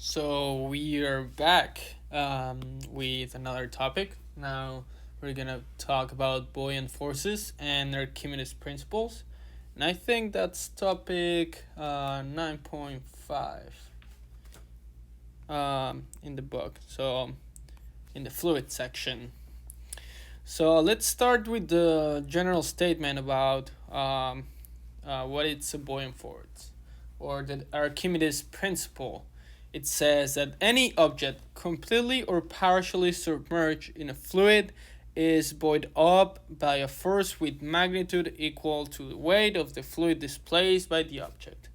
So we are back with another topic. Now we're gonna talk about buoyant forces and Archimedes principles, and I think that's topic 9.5 in the book. So in the fluid section. So let's start with the general statement about what it's a buoyant force, or the Archimedes principle. It says that any object completely or partially submerged in a fluid is buoyed up by a force with magnitude equal to the weight of the fluid displaced by the object.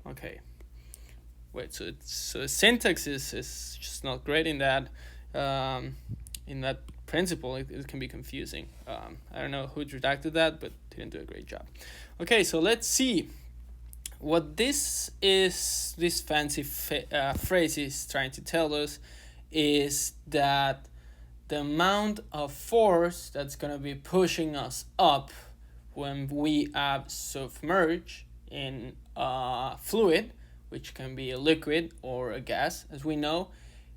Okay. Wait, so the syntax is just not great in that principle. It can be confusing. I don't know who redacted that, but didn't do a great job. Okay, so let's see what this fancy phrase is trying to tell us is that the amount of force that's going to be pushing us up when we are submerged in a fluid, which can be a liquid or a gas, as we know,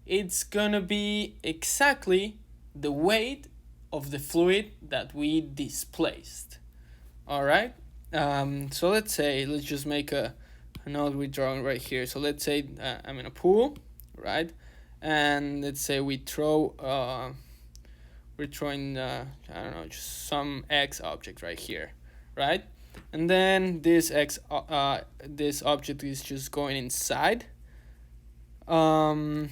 it's going to be exactly the weight of the fluid that we displaced. All right? So let's just make a node we're drawing right here. So let's say I'm in a pool, right? And let's say we're throwing, I don't know, just some X object right here, right? And then this object is just going inside. The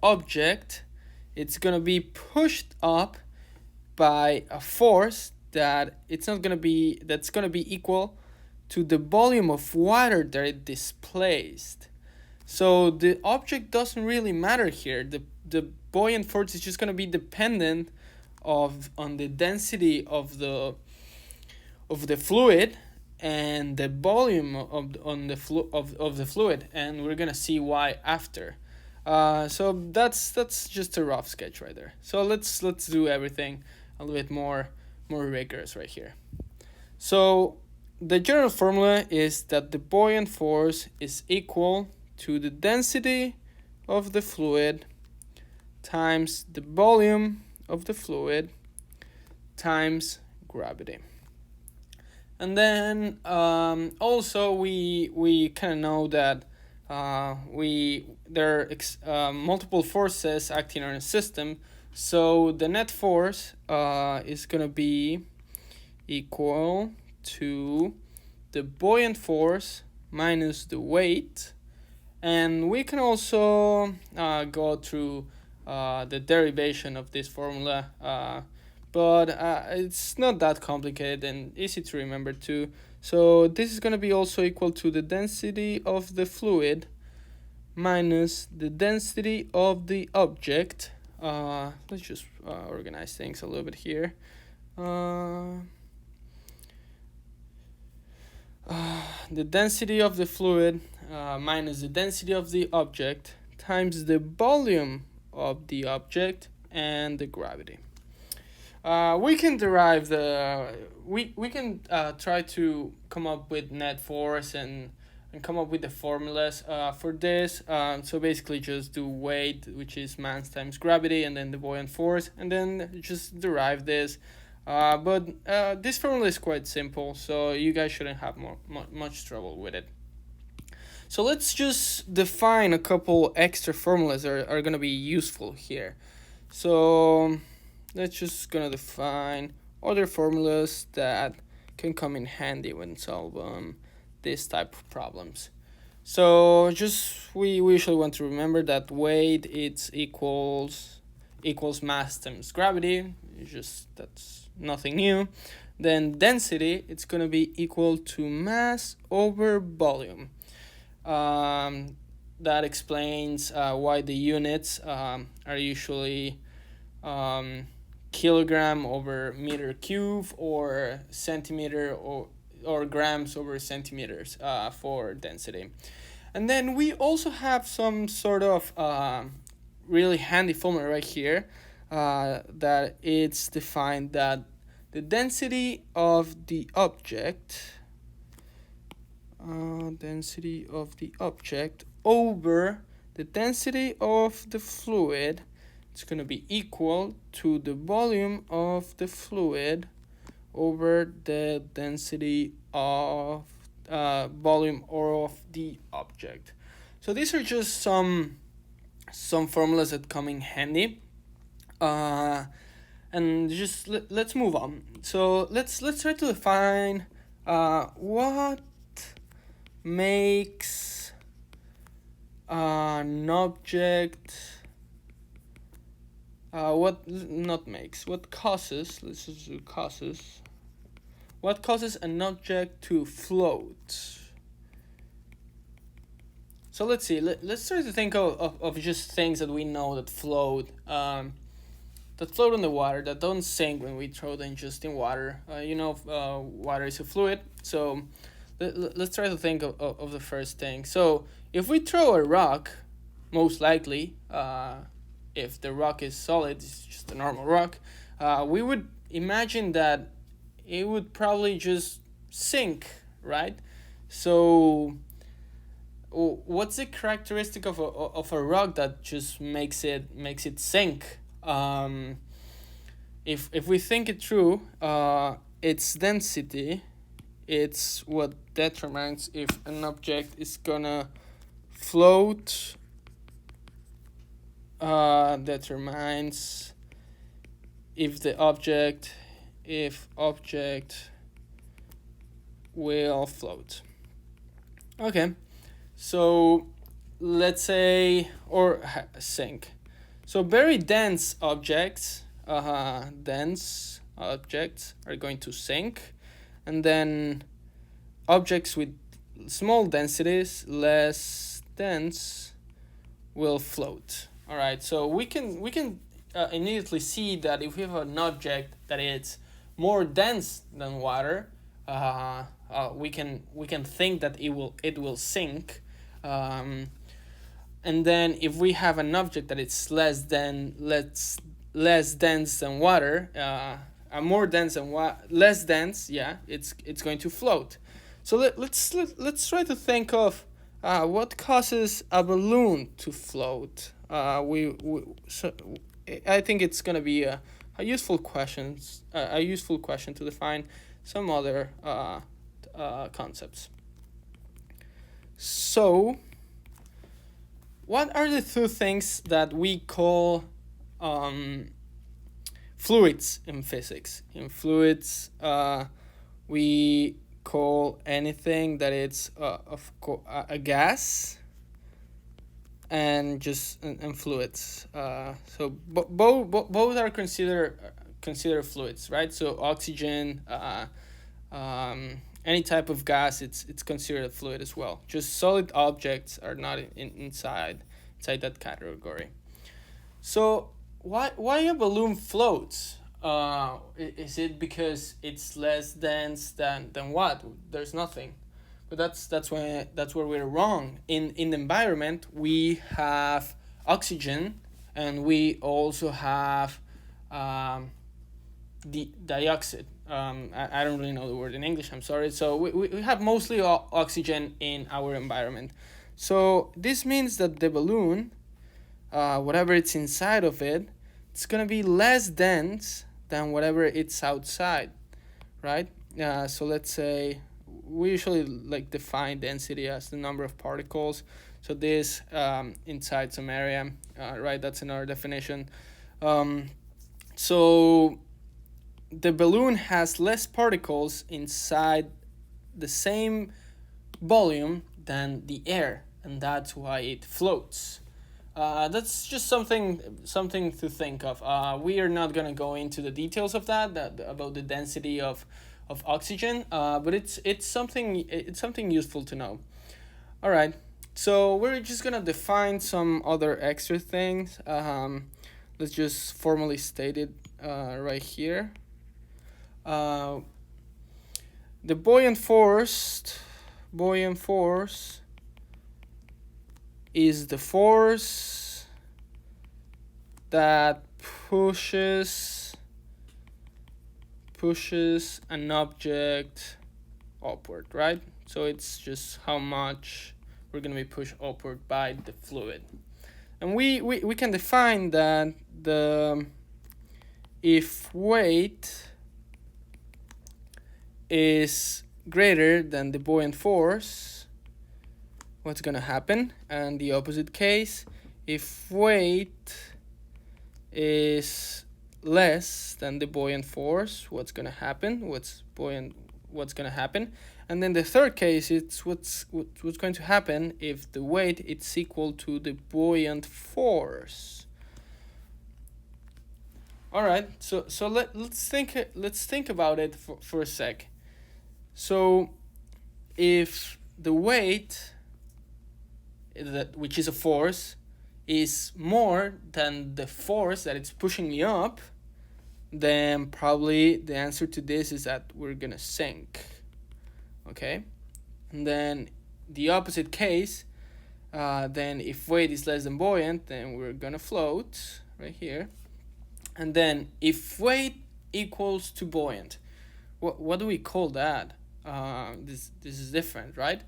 object, it's gonna be pushed up by a force that's gonna be equal to the volume of water that it displaced. So the object doesn't really matter here. The buoyant force is just gonna be dependent on the density of the fluid and the volume of the fluid, and we're gonna see why after. So that's just a rough sketch right there. So let's do everything a little bit more rigorous right here. So the general formula is that the buoyant force is equal to the density of the fluid times the volume of the fluid times gravity. And then also we kind of know that there are multiple forces acting on a system. So the net force is going to be equal to the buoyant force minus the weight. And we can also go through the derivation of this formula, but it's not that complicated and easy to remember too. So this is going to be also equal to the density of the fluid minus the density of the object. Let's just organize things a little bit here. The density of the fluid minus the density of the object times the volume of the object and the gravity. We can derive we can try to come up with net force and come up with the formulas for this. So basically just do weight, which is mass times gravity, and then the buoyant force, and then just derive this. But this formula is quite simple, so you guys shouldn't have much trouble with it. So let's just define a couple extra formulas that are going to be useful here. So let's just going to define other formulas that can come in handy when solving this type of problems. So we usually want to remember that weight equals mass times gravity. That's nothing new. Then density, it's going to be equal to mass over volume. That explains why the units are usually kilogram over meter cube, or centimeter or grams over centimeters for density. And then we also have some sort of really handy formula right here that it's defined that the density of the object density of the object over the density of the fluid. It's going to be equal to the volume of the fluid over the density of volume or of the object. So these are just some formulas that come in handy. And just let's move on. So let's try to define what makes an object. What causes? Let's just do causes. What causes an object to float? So let's see. Let's try to think of just things that we know that float. That float in the water, that don't sink when we throw them just in water. Water is a fluid. So let's try to think of the first thing. So if we throw a rock, most likely, if the rock is solid, it's just a normal rock, we would imagine that it would probably just sink, right? So what's the characteristic of a rock that just makes it sink? If we think it through, its density, it's what determines if an object is gonna float. Determines if object will float. Okay, so let's say or sink. So very dense objects are going to sink, and then objects with small densities, less dense, will float. All right, so we can immediately see that if we have an object that is more dense than water, we can think that it will sink. And then if we have an object that is less dense than water, more dense than less dense, it's going to float. So let's try to think of what causes a balloon to float. I think it's gonna be a useful question to define some other concepts. So, what are the two things that we call fluids in physics? In fluids, we call anything that it's a gas and fluids. So both are considered fluids, right? So oxygen, any type of gas, it's considered a fluid as well. Just solid objects are not inside that category. So why a balloon floats? Is it because it's less dense than what? There's nothing. But that's where we're wrong. In the environment, we have oxygen, and we also have the dioxide. I don't really know the word in English, I'm sorry. So we have mostly oxygen in our environment. So this means that the balloon, whatever it's inside of it, it's going to be less dense than whatever it's outside, right? So let's say we usually define density as the number of particles. So this inside some area, right? That's another definition. So the balloon has less particles inside the same volume than the air, and that's why it floats. That's just something to think of. We are not gonna go into the details of that about the density of oxygen, but it's something useful to know. All right, so we're just gonna define some other extra things. Let's just formally state it right here. The buoyant force is the force that pushes an object upward, right? So it's just how much we're going to be pushed upward by the fluid. And we can define that if weight is greater than the buoyant force, what's going to happen? And the opposite case, if weight is less than the buoyant force, what's going to happen? What's going to happen? And then the third case, it's what's going to happen if the weight is equal to the buoyant force. All right, so let's think about it for a sec. So if the weight, which is a force, is more than the force that it's pushing me up, then probably the answer to this is that we're gonna sink. Okay, and then the opposite case, then if weight is less than buoyant, then we're gonna float right here. And then if weight equals to buoyant, what do we call that? This is different, right?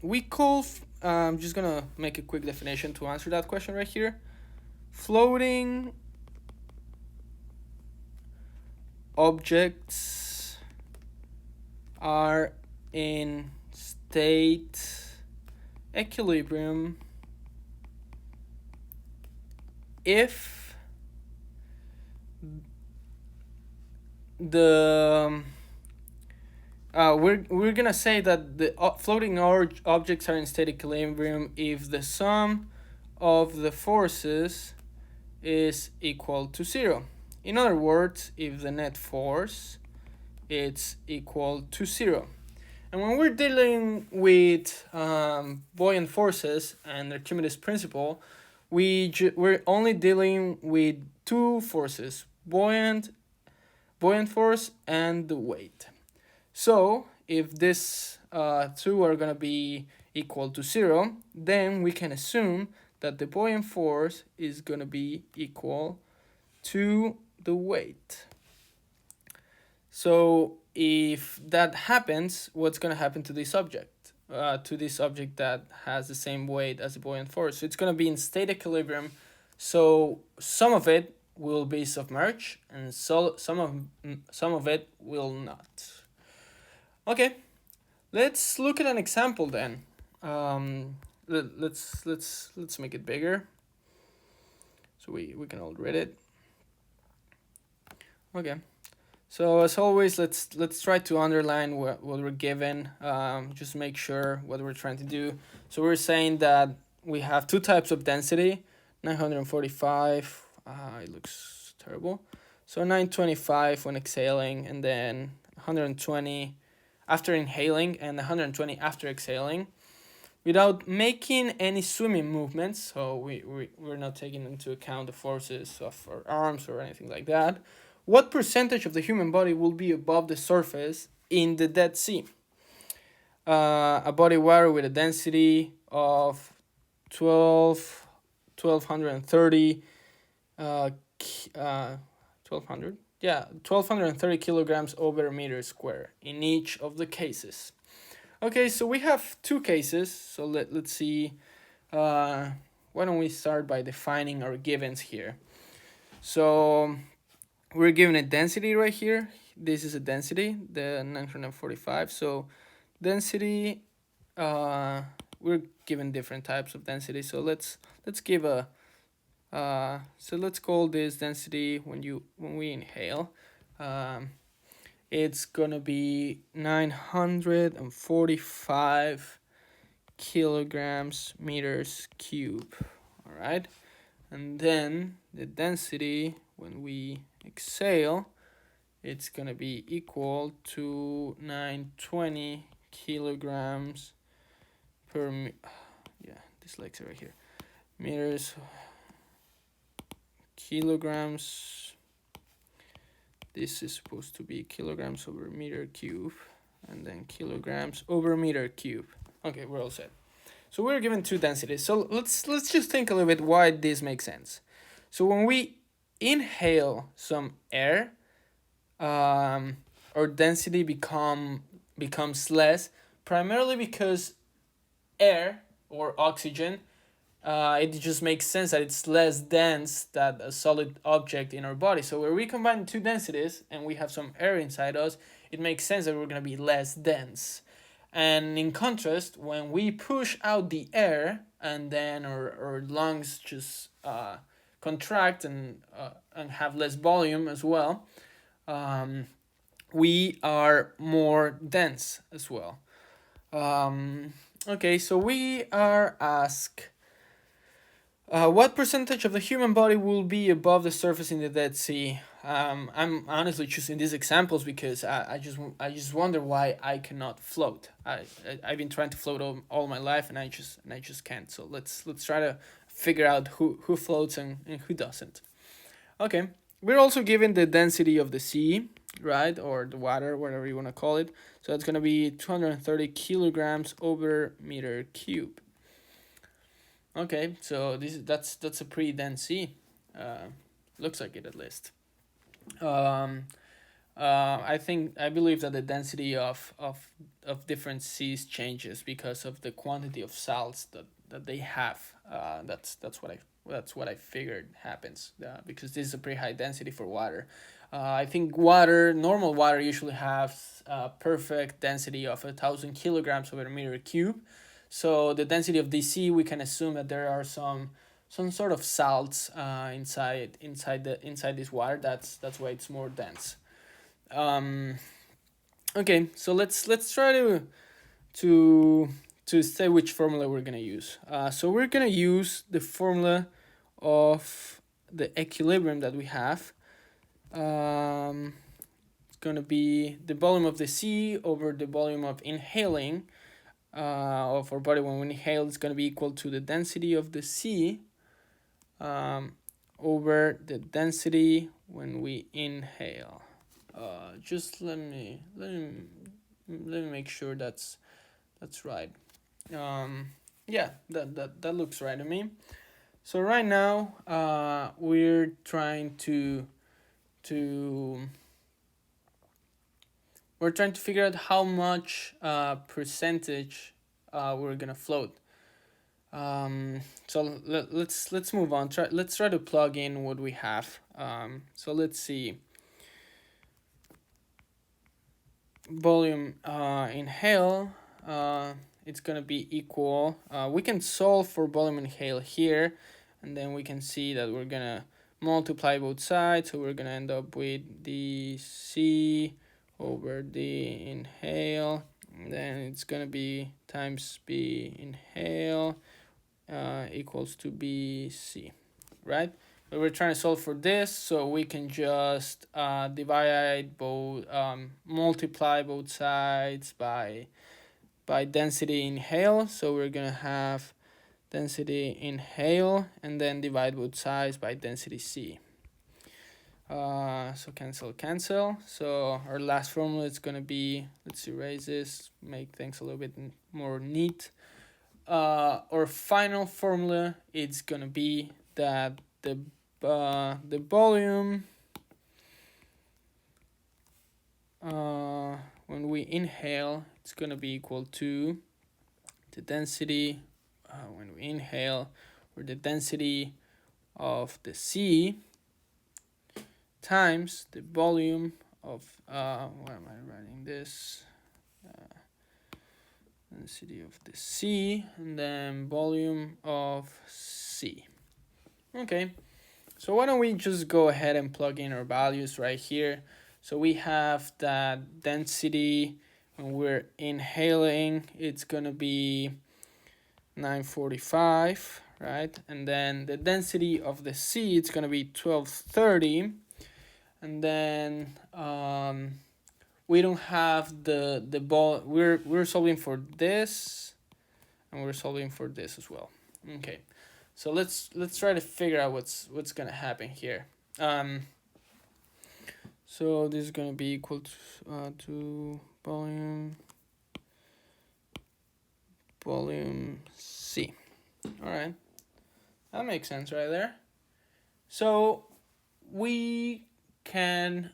We call, I'm just gonna make a quick definition to answer that question right here. Floating objects are in state equilibrium if the we're gonna say that the floating objects are in state equilibrium if the sum of the forces is equal to 0. In other words, if the net force is equal to 0. And when we're dealing with buoyant forces and Archimedes' principle, we're only dealing with two forces: buoyant force and the weight. So if these two are going to be equal to 0, then we can assume that the buoyant force is going to be equal to the weight. So if that happens, what's going to happen to this object? To this object that has the same weight as the buoyant force? So it's going to be in state equilibrium. So some of it will be submerged, and so some of it will not. Okay, let's look at an example then. Let's make it bigger, so we can all read it. Okay, so as always, let's try to underline what we're given. Just make sure what we're trying to do. So we're saying that we have two types of density: 945. It looks terrible. So 925 when exhaling, and then 120 after inhaling, and 120 after exhaling, without making any swimming movements. So we're not taking into account the forces of our arms or anything like that. What percentage of the human body will be above the surface in the Dead Sea? A body of water with a density of 1230 1230 kilograms over a meter square in each of the cases. Okay, so we have two cases. So let's see. Why don't we start by defining our givens here? So we're given a density right here. This is a density, the 945. So density, we're given different types of density. So let's give a so let's call this density when we inhale. It's gonna be 945 kilograms meters cube. All right, and then the density when we exhale, it's gonna be equal to 920 kilograms per dyslexia right here, meters, kilograms. This is supposed to be kilograms over meter cube, and then kilograms over meter cube. Okay, we're all set. So we're given two densities. So let's just think a little bit why this makes sense. So when we inhale some air, our density becomes less, primarily because air or oxygen, it just makes sense that it's less dense than a solid object in our body. So where we combine two densities and we have some air inside us, it makes sense that we're going to be less dense. And in contrast, when we push out the air and then our lungs just contract and have less volume as well, we are more dense as well. Okay, so we are asked, what percentage of the human body will be above the surface in the Dead Sea? I'm honestly choosing these examples because I just wonder why I cannot float. I've been trying to float all my life and I just can't. So let's try to figure out who floats and who doesn't. Okay, we're also given the density of the sea, right, or the water, whatever you want to call it. So it's gonna be 230 kilograms over meter cube. Okay, so that's a pretty dense sea. Looks like it at least. Um, I believe that the density of different seas changes because of the quantity of salts that they have. That's what I figured happens because this is a pretty high density for water. I think normal water usually has a perfect density of 1,000 kilograms over a meter cube. So the density of the sea, we can assume that there are some sort of salts inside this water. That's why it's more dense. Okay, so let's try to say which formula we're gonna use. So we're gonna use the formula of the equilibrium that we have. It's gonna be the volume of the sea over the volume of inhaling of our body when we inhale is going to be equal to the density of the sea over the density when we inhale. Just let me make sure that's right. Yeah, that looks right to me. So right now, we're trying to figure out how much percentage we're gonna float. So let's move on. Let's try to plug in what we have. So let's see. Volume inhale. It's gonna be equal. We can solve for volume inhale here, and then we can see that we're gonna multiply both sides. So we're gonna end up with the C over the inhale, and then it's gonna be times B inhale equals to BC, right? But we're trying to solve for this, so we can just divide both, multiply both sides by density inhale. So we're gonna have density inhale and then divide both sides by density C. So cancel. So our last formula is gonna be, let's erase this, make things a little bit more neat. Our final formula, it's gonna be that the volume when we inhale, it's gonna be equal to the density when we inhale, or the density of the sea times the volume of why am I writing this? Density of the sea and then volume of sea. Okay, so why don't we just go ahead and plug in our values right here. So we have that density when we're inhaling, it's gonna be 945, right? And then the density of the sea, it's gonna be 1230. And then we don't have the ball. We're solving for this, and we're solving for this as well. Okay, so let's try to figure out what's gonna happen here. So this is gonna be equal to volume C. All right, that makes sense right there. So we can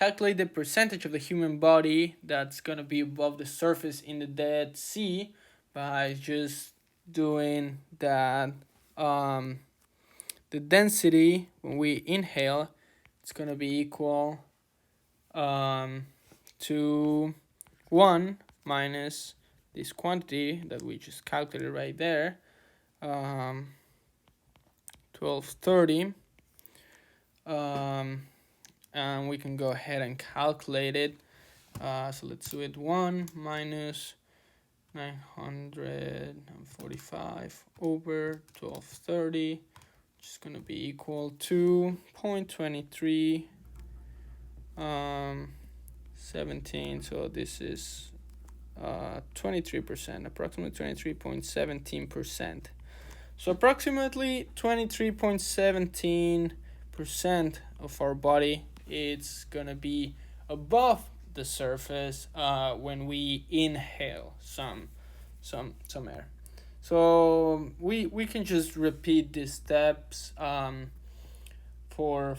calculate the percentage of the human body that's gonna be above the surface in the Dead Sea by just doing that. The density when we inhale, it's gonna be equal to 1 minus this quantity that we just calculated right there, 1230. And we can go ahead and calculate it. So let's do it. 1 minus 945 over 1230, which is going to be equal to 0.23 17. So this is 23%, approximately 23.17%. So approximately 23.17% of our body it's gonna be above the surface when we inhale some air. So we can just repeat these steps for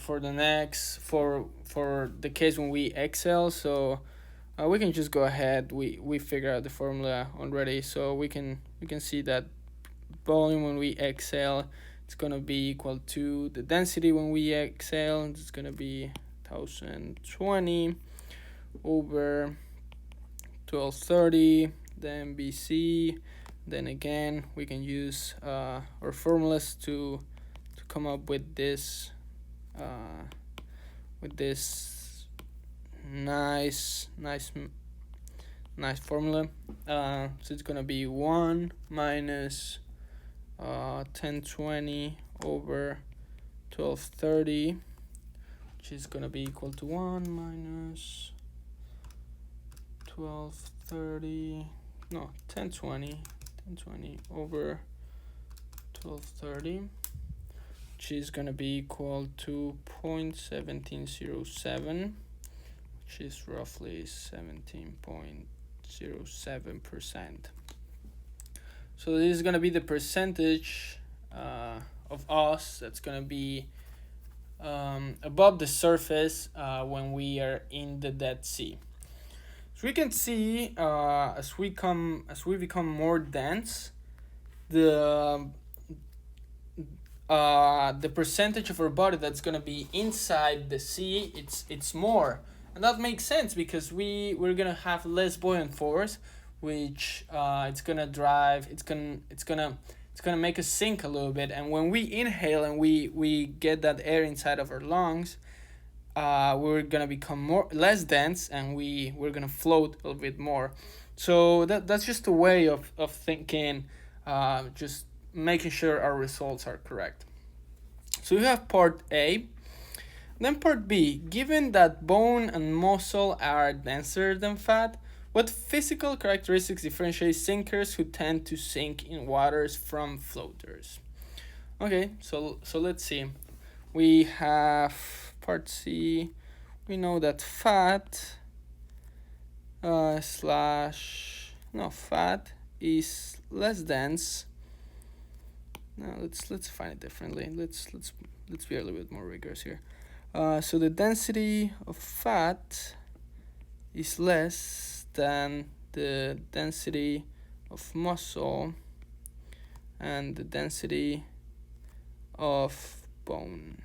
the case when we exhale. So we can just go ahead. We figure out the formula already, so we can see that volume when we exhale, it's gonna be equal to the density when we exhale. It's gonna be 1020 over 1230, then BC. Then again, we can use our formulas to come up with this nice formula. So it's gonna be 1 minus 1020 over 1230, which is gonna be equal to 1 minus 1230, no, 1020 over 1230, which is gonna be equal to 0.1707, which is roughly 17.07%. So this is gonna be the percentage of us that's gonna be above the surface when we are in the Dead Sea. So we can see as we become more dense, the percentage of our body that's gonna be inside the sea, it's more, and that makes sense because we're gonna have less buoyant force, which it's gonna make us sink a little bit. And when we inhale and we get that air inside of our lungs, we're gonna become less dense, and we're gonna float a little bit more. So that's just a way of thinking, just making sure our results are correct. So we have part A. Then part B, given that bone and muscle are denser than fat, what physical characteristics differentiate sinkers who tend to sink in waters from floaters? Okay, so let's see. We have part C. We know that fat fat is less dense. Now let's find it differently. Let's be a little bit more rigorous here. So the density of fat is less than the density of muscle and the density of bone.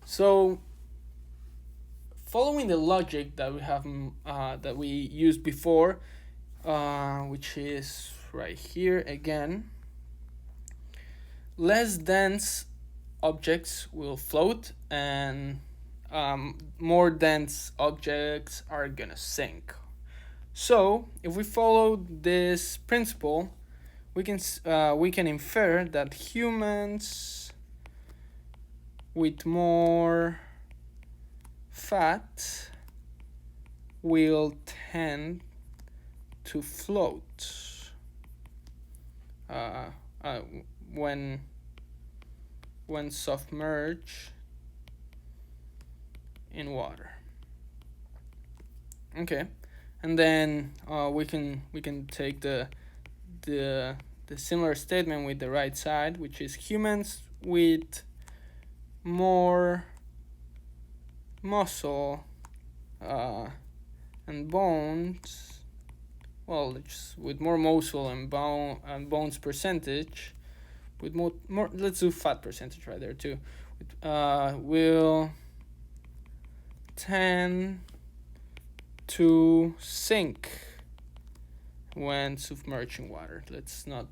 So following the logic that we have that we used before, which is right here again, less dense objects will float, and more dense objects are gonna sink. So if we follow this principle, we can infer that humans with more fat will tend to float when submerged in water. Okay, and then we can take the similar statement with the right side, which is humans with more muscle and bones, well, just with more muscle and bones percentage, with more let's do fat percentage right there too, will tend to sink when submerged in water. Let's not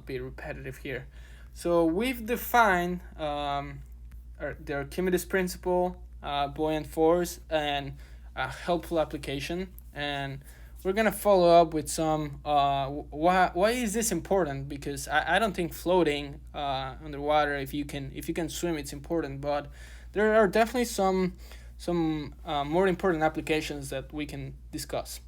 be repetitive here. So we've defined the Archimedes principle, buoyant force, and a helpful application. And we're gonna follow up with some why is this important? Because I don't think floating underwater, if you can swim, it's important, but there are definitely some more important applications that we can discuss.